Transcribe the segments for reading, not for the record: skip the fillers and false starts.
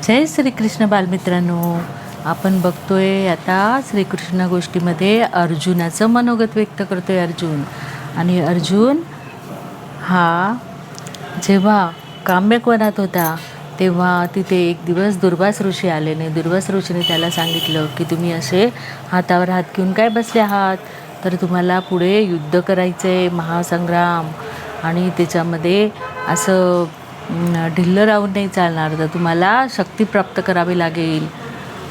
जय श्रीकृष्ण बालमित्रांनो, आपण बघतोय आता श्रीकृष्ण गोष्टीमध्ये अर्जुनाचं मनोगत व्यक्त करतोय अर्जुन. आणि अर्जुन हा जेव्हा काम्यक वनात होता तेव्हा तिथे एक दिवस दुर्वास ऋषी आले नाही. दुर्वास ऋषीने त्याला सांगितलं की तुम्ही असे हातावर हात घेऊन काय बसले आहात, तर तुम्हाला पुढे युद्ध करायचं आहे, महासंग्राम, आणि त्याच्यामध्ये असं ढिल्लं राहून नाही चालणार, तर तुम्हाला शक्ती प्राप्त करावी लागेल.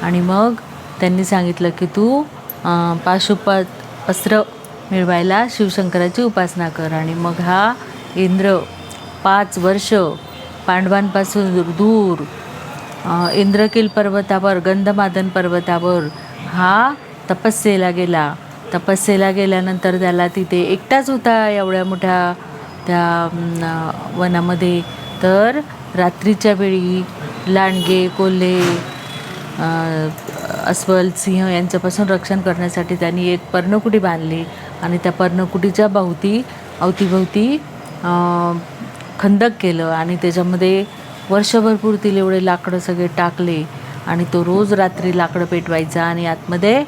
आणि मग त्यांनी सांगितलं की तू पाशुपत अस्त्र मिळवायला शिवशंकराची उपासना कर. आणि मग हा इंद्र 5 वर्ष पांडवांपासून दूर इंद्रकील पर्वतावर, गंधमादन पर्वतावर हा तपस्येला गेला. तपस्येला गेल्यानंतर त्याला तिथे एकटाच होता एवढ्या मोठ्या त्या वनामध्ये. तर रात्रीच्या वेळी लांडगे, कोल्हे, अस्वल, सिंह यांच्यापासून रक्षण करण्यासाठी त्यांनी एक पर्णकुटी बांधली. आणि त्या पर्णकुटीच्या अवतीभोवती खंदक केलं आणि त्याच्यामध्ये वर्षभर पुरतील एवढे लाकडं सगळे टाकले. आणि तो रोज रात्री लाकडं पेटवायचा आणि आतमध्ये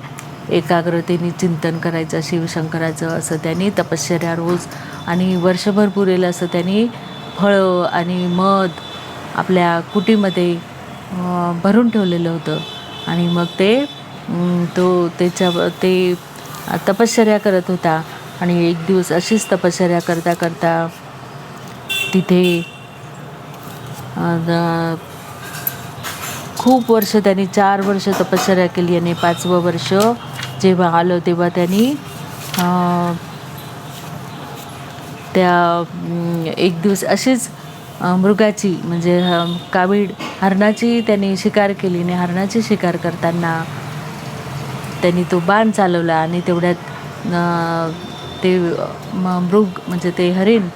एकाग्रतेने चिंतन करायचं शिवशंकराचं. असं त्यांनी तपश्चर्या रोज आणि वर्षभर पुरेल असं त्यांनी फळं आणि मध आपल्या कुटीमध्ये भरून ठेवलेलं होतं. आणि मग ते तपश्चर्या करत होता. आणि एक दिवस अशीच तपश्चर्या करता करता तिथे खूप वर्ष त्यांनी 4 वर्ष तपश्चर्या केली. आणि 5वं वर्ष जेव्हा आलं तेव्हा त्यांनी एक दिवस अशीच मृगाची म्हणजे कावीड हरणाची त्यांनी शिकार केली. आणि हरणाची शिकार करताना त्यांनी तो बाण चालवला आणि तेवढ्यात ते मृग म्हणजे ते हरिण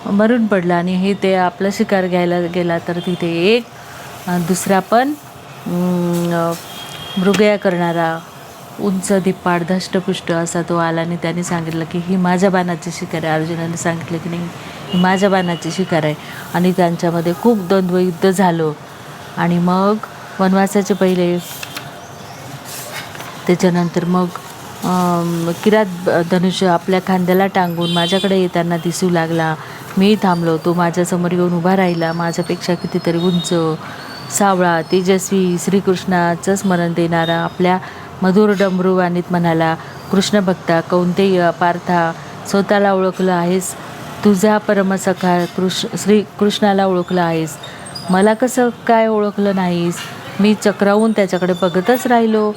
मरून पडलं. आणि ते आपला शिकार घ्यायला गेला तर तिथे एक दुसरा पण मृगया करणारा उंच धिप्पाड धष्टपुष्ट असा तो आला. आणि त्याने सांगितलं की ही माझ्या बाणाची शिकार आहे. अर्जुनाने सांगितलं की नाही, ही माझ्या बाणाची शिकार आहे. आणि त्यांच्यामध्ये खूप द्वंद्वयुद्ध झालं. आणि मग वनवासाचे पहिले त्याच्यानंतर मग किरात धनुष्य आपल्या खांद्याला टांगून माझ्याकडे येताना दिसू लागला. मी थांबलो, तो माझ्यासमोर येऊन उभा राहिला. माझ्यापेक्षा कितीतरी उंच, सावळा, तेजस्वी, श्रीकृष्णाचं स्मरण देणारा आपल्या मधुर डमरूवाणीत म्हणाला, कृष्ण भक्ता, कौंतेय, पार्था, स्वतःला ओळखलं आहेस, तुझा परमसखा श्रीकृष्णाला ओळखलं आहेस, मला कसं काय ओळखलं नाहीस. मी चक्रावून त्याच्याकडे बघतच राहिलो.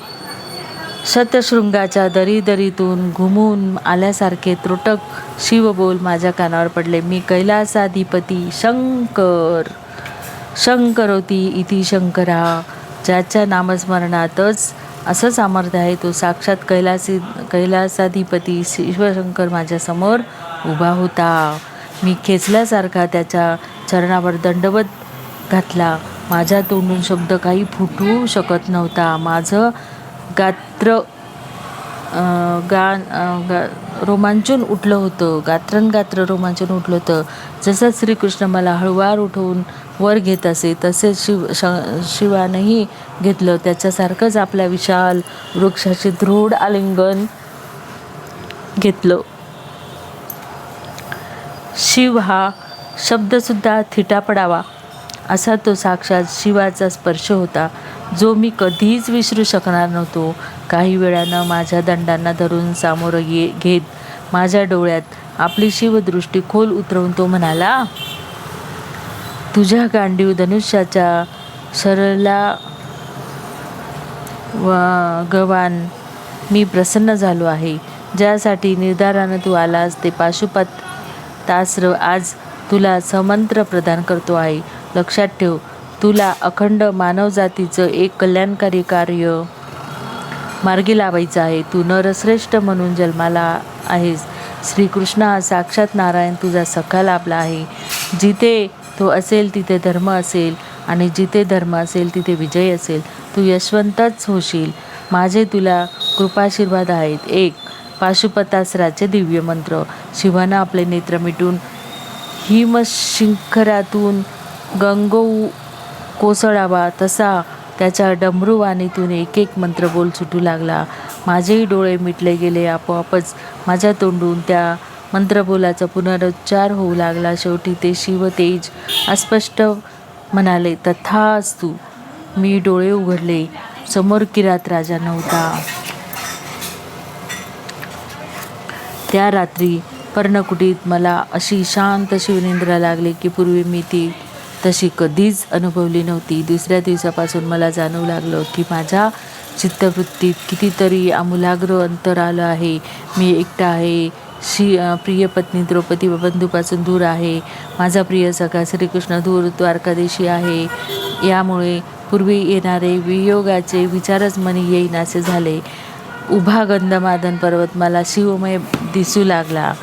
शतशृंगाच्या दरीतून घुमून आल्यासारखे त्रोटक शिवबोल माझ्या कानावर पडले. मी कैलासाधिपती शंकरोती इति शंकरा, ज्याच्या नामस्मरणातच असं सामर्थ्य आहे, तो साक्षात कैलासाधिपती शिवशंकर माझ्यासमोर उभा होता. मी खेचल्यासारखा त्याच्या चरणावर दंडवत घातला. माझ्या तोंडून शब्द काही फुटू शकत नव्हता. माझं गात्र रोमांचून उठलं होतं. गात्र रोमांचून उठलं होतं. जसं श्रीकृष्ण मला हळूवार उठवून वर घेत असे तसेच शिवानंही घेतलं. त्याच्यासारखंच आपल्या विशाल वृक्षाचे दृढ आलिंगन घेतलं. शिव हा शब्दसुद्धा थिटा पडावा असा तो साक्षात शिवाचा स्पर्श होता, जो मी कधीच विसरू शकणार नव्हतो. काही वेळानं माझ्या दंडांना धरून सामोरं घेत माझ्या डोळ्यात आपली शिवदृष्टी खोल उतरवून तो म्हणाला, तुझ्या गांडीव धनुष्याच्या शरला गवान मी प्रसन्न झालो आहे. ज्यासाठी निर्धारानं तू आलास ते पाशुपतास्त्र आज तुला समंत्र प्रदान करतो आहे. लक्षात ठेव, तुला अखंड मानवजातीचं एक कल्याणकारी कार्य मार्गी लावायचं आहे. तू नरश्रेष्ठ म्हणून जन्माला आहेस. श्रीकृष्ण हा साक्षात नारायण तुझा सखा लाभला आहे. जिथे तो असेल तिथे धर्म असेल आणि जिथे धर्म असेल तिथे विजय असेल. तू यशवंतच होशील. माझे तुला कृपाशीर्वाद आहेत. 1. पाशुपतास्त्राचे दिव्य मंत्र. शिवानं आपले नेत्र मिटून हिमशिखरातून कोसळावा तसा त्याच्या डमरूवाणीतून एक एक मंत्र बोल सुटू लागला. माझेही डोळे मिटले गेले. आपोआपच माझ्या तोंडून त्या मंत्रबोलाचा पुनरुच्चार होऊ लागला. शेवटी ते शिवतेज अस्पष्ट म्हणाले, तथास्तु. मी डोळे उघडले. समोर किरात राजा नव्हता. त्या रात्री पर्णकुटीत मला अशी शांत शिवनिद्रा लागली की पूर्वी मी ती तशी कधीच अनुभवली नव्हती. दुसऱ्या दिवसापासून मला जाणवू लागलं की माझ्या चित्तवृत्तीत कितीतरी आमूलाग्र अंतर आलं आहे. मी एकटा आहे. प्रिय पत्नी द्रौपदी बंधूपासून दूर आहे. माझा प्रिय सखा श्रीकृष्ण दूर द्वारकादेशी आहे. यामुळे पूर्वी येणारे वियोगाचे विचारच मनी येईनासे झाले. उभा गंधमादन पर्वत मला शिवमय दिसू लागला.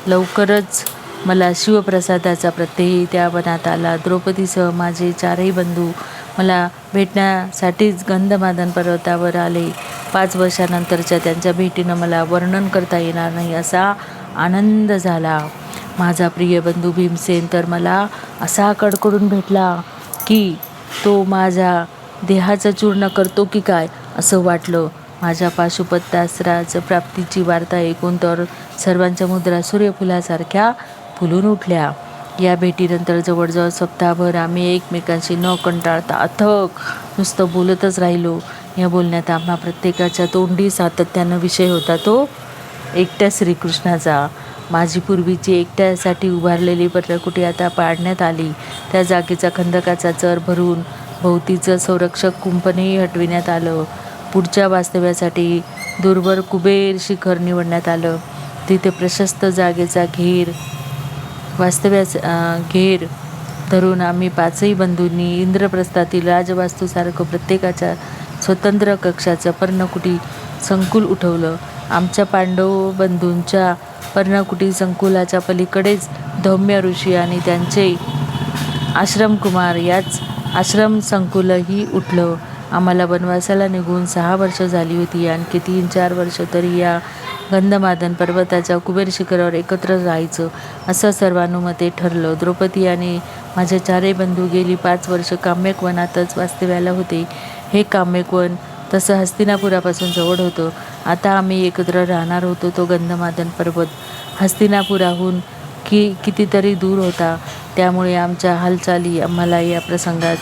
लवकरच मला शिवप्रसादाचा प्रत्ययही त्या वनात आला. द्रौपदीसह माझे चारही बंधू मला भेटण्यासाठीच गंधमादन पर्वतावर आले. 5 वर्षानंतरच्या त्यांच्या भेटीनं मला वर्णन करता येणार नाही असा आनंद झाला. माझा प्रिय बंधू भीमसेन तर मला असा कडकडून भेटला की तो माझ्या देहाचं चूर्ण करतो की काय असं वाटलं. माझ्या पाशुपतास्त्राचं प्राप्तीची वार्ता ऐकून तर सर्वांच्या मुद्रा सूर्यफुलासारख्या फुलून उठल्या. या भेटीनंतर जवळजवळ सप्ताहभर आम्ही एकमेकांशी न कंटाळता अथक नुसतं बोलतच राहिलो. या बोलण्यात आम्हा प्रत्येकाच्या तोंडी सातत्यानं विषय होता तो एकट्या श्रीकृष्णाचा. माझी पूर्वीची एकट्यासाठी उभारलेली पर्णकुटी आता पाडण्यात आली. त्या जागेचा खंदकाचा चर भरून भोवतीचं संरक्षक कुंपणही हटविण्यात आलं. पुढच्या वास्तव्यासाठी दूरवर कुबेर शिखर निवडण्यात आलं. तिथे प्रशस्त जागेचा घेर धरून आम्ही 5ही बंधूंनी इंद्रप्रस्थातील राजवास्तूसारखं प्रत्येकाच्या स्वतंत्र कक्षाचं पर्णकुटी संकुल उठवलं. आमच्या पांडव बंधूंच्या पर्णकुटी संकुलाच्या पलीकडेच धौम्य ऋषी आणि त्यांचे आश्रमकुमार याच आश्रम संकुलही उठलं. आम्हाला वनवासाला निघून 6 वर्ष झाली होती. आणखी 3-4 वर्ष तरी या गंधमादन पर्वताच्या कुबेर शिखरावर एकत्र राहायचं असं सर्वानुमते ठरलं. द्रौपदी आणि माझे 4ही बंधू गेली 5 वर्ष काम्यक वनातच वास्तव्याला होते. हे काम्यक वन तसं हस्तिनापुरापासून जवळ होतं. आता आम्ही एकत्र राहणार होतो. तो गंधमादन पर्वत हस्तिनापुराहून कितीतरी दूर होता. त्यामुळे आमच्या हालचाली आम्हाला या प्रसंगात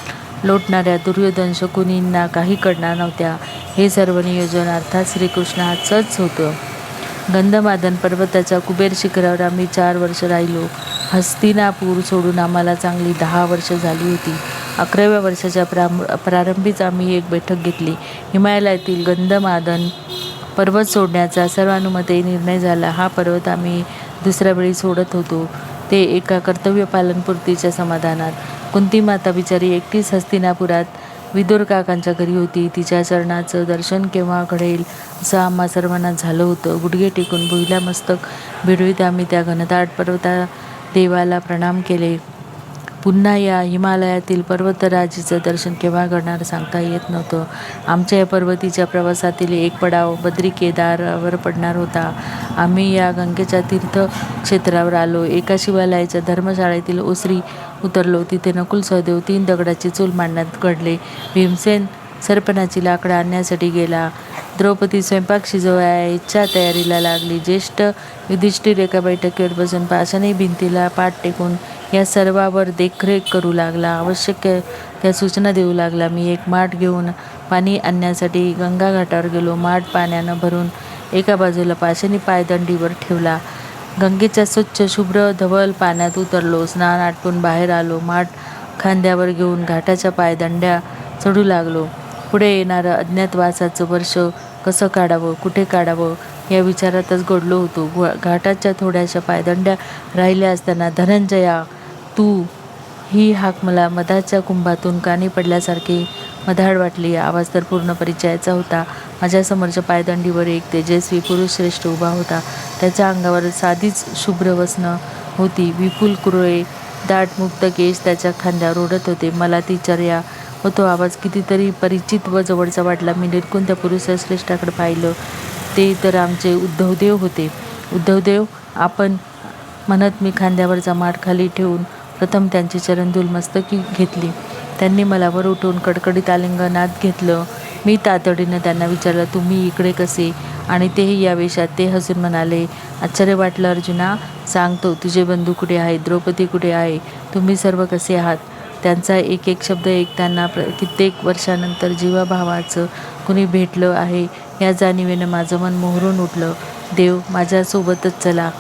लोटणाऱ्या दुर्योधन शकुनींना काही कळणार नव्हत्या. हे सर्व नियोजन अर्थात श्रीकृष्णाचंच होतं. गंधमादन पर्वताच्या कुबेर शिखरावर आम्ही 4 वर्ष राहिलो. हस्तिनापूर सोडून आम्हाला चांगली 10 वर्ष झाली होती. 11व्या वर्षाच्या प्रारंभीच आम्ही एक बैठक घेतली. हिमालयातील गंधमादन पर्वत सोडण्याचा सर्वानुमते निर्णय झाला. हा पर्वत आम्ही दुसऱ्या वेळी सोडत होतो ते एका कर्तव्यपालनपूर्तीच्या समाधानात. कुंतीमाता बिचारी एकटीच हस्तिनापुरात विदुर काकांच्या घरी होती. तिच्या चरणाचं दर्शन केव्हा घडेल असं आम्हा सर्वांना झालं होतं. गुडघे टेकून भुईला मस्तक भिडवीत आम्ही त्या घनदाट पर्वतादेवाला प्रणाम केले. पुन्हा या हिमालयातील पर्वतराजीचं दर्शन केव्हा घडणार सांगता येत नव्हतं. आमच्या या पर्वतीच्या प्रवासातील एक पडाव बद्री केदारावर पडणार होता. आम्ही या गंगेच्या तीर्थक्षेत्रावर आलो. एका शिवालयाच्या धर्मशाळेतील ओसरी उतरलो. तिथे नकुल सहदेव 3 दगडाची चूल मांडण्यात घडले. भीमसेन सरपणाची लाकडं आणण्यासाठी गेला. द्रौपदी स्वयंपाक शिजवायच्या तयारीला लागली. ज्येष्ठ युधिष्ठिर एका बैठकीवर बसून पाषाणी भिंतीला पाठ टेकून या सर्वावर देखरेख करू लागला. आवश्यक त्या सूचना देऊ लागला. मी एक माठ घेऊन पाणी आणण्यासाठी गंगा घाटावर गेलो. माठ पाण्यानं भरून एका बाजूला पाषाणी पायदंडीवर ठेवला. गंगेच्या स्वच्छ शुभ्र धवल पाण्यात उतरलो. स्नान आटपून बाहेर आलो. माठ खांद्यावर घेऊन घाटाच्या पायदंड्या चढू लागलो. पुढे येणारं अज्ञातवासाचं वर्ष कसं काढावं, कुठे काढावं या विचारातच गडलो होतो. घाटाच्या थोड्याशा पायदंड्या राहिल्या असताना धनंजया तू ही हाक मला मधाच्या कुंभातून कानी पडल्यासारखी मधाळ वाटली. आवाज तर पूर्ण परिचयाचा होता. माझ्यासमोरच्या पायदंडीवर एक तेजस्वी पुरुष श्रेष्ठ उभा होता. त्याच्या अंगावर साधीच शुभ्र वस्नं होती. विपुल कुरळे दाट मुक्त केस त्याच्या खांद्यावर ओढत होते. मला ती चर्या व तो आवाज कितीतरी परिचित व जवळचा वाटला. मी निरखून त्या पुरुषश्रेष्ठाकडे पाहिलं. ते तर आमचे उद्धवदेव होते. उद्धवदेव आपण म्हणत मी खांद्यावरचा माठ खाली ठेवून प्रथम त्यांची चरणधूल मस्तकी घेतली. त्यांनी मला वर उठवून कडकडीत आलिंगनात घेतलं. मी तातडीनं त्यांना विचारलं, तुम्ही इकडे कसे? आणि तेही या वेशात. ते हसून म्हणाले, आश्चर्य वाटलं अर्जुना, सांगतो. तुझे बंधू कुठे आहेत? द्रौपदी कुठे आहे? तुम्ही सर्व कसे आहात? त्यांचा एक एक शब्द ऐकताना कित्येक वर्षानंतर जीवाभावाचं कुणी भेटलं आहे या जाणीवेनं माझं मन मोहरून उठलं. देव माझ्यासोबतच चला.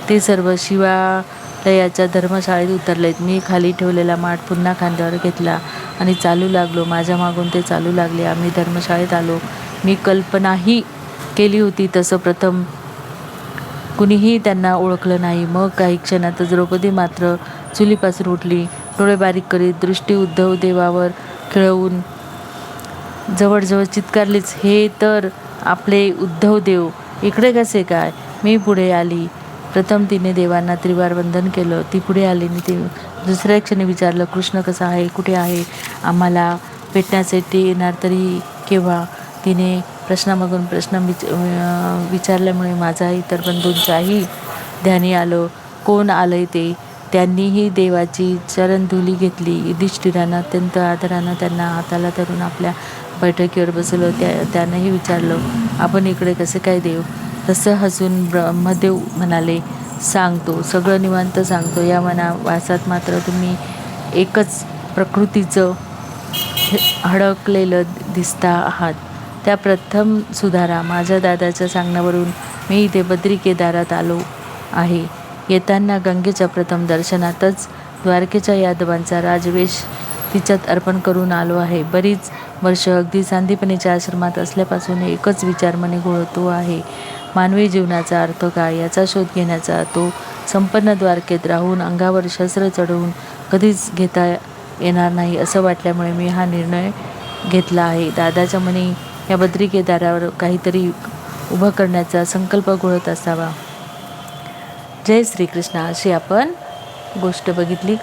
ते सर्व शिवालयाच्या धर्मशाळेत उतरलेत. मी खाली ठेवलेला माठ पुन्हा खांद्यावर घेतला आणि चालू लागलो. माझ्या मागून ते चालू लागले. आम्ही धर्मशाळेत आलो. मी कल्पनाही केली होती तसं प्रथम कुणीही त्यांना ओळखलं नाही. मग काही क्षणातच द्रौपदी मात्र चुलीपासून उठली. डोळे बारीक करीत दृष्टी उद्धव देवावर खिळवून जवळजवळ चित्कारलीच, हे तर आपले उद्धव देव इकडे कसे काय? मी पुढे आली. प्रथम तिने देवांना त्रिवार वंदन केलं. ती पुढे आली आणि ती दुसऱ्या क्षणी विचारलं, कृष्ण कसा आहे? कुठे आहे? आम्हाला भेटण्यासाठी येणार तरी केव्हा? तिने प्रश्नामागून प्रश्न विचारल्यामुळे माझा इतर बंधूंच्याही ध्यानी आलं. कोण आलंय ते? त्यांनीही देवाची चरणधुली घेतली. युधिष्ठिरानं अत्यंत आदरानं त्यांना हाताला धरून आपल्या बैठकीवर बसवलं. त्यानंही विचारलं, आपण इकडे कसे काय देव? तसं हसून ब्रह्मदेव म्हणाले, सांगतो, सगळं निवांत सांगतो. या वनवासात मात्र तुम्ही एकच प्रकृतीचं हडकलेलं दिसता आहात. त्या प्रथम सुधारा. माझ्या दादाच्या सांगण्यावरून मी इथे बद्री केदारात आलो आहे. येताना गंगेच्या प्रथम दर्शनातच द्वारकेच्या यादवांचा राजवेश तिच्यात अर्पण करून आलो आहे. बरीच वर्ष अगदी सांदीपणीच्या आश्रमात असल्यापासून एकच विचार मनी घोळतो आहे. मानवी जीवनाचा अर्थ काय याचा शोध घेण्याचा. तो संपन्न द्वारकेत राहून अंगावर शस्त्र चढवून कधीच घेता येणार नाही असं वाटल्यामुळे मी हा निर्णय घेतला आहे. दादाच्या मनी या बद्री केदारावर काहीतरी उभं करण्याचा संकल्प घोळत असावा. जय श्रीकृष्ण. अशी आपण गोष्ट बघितली.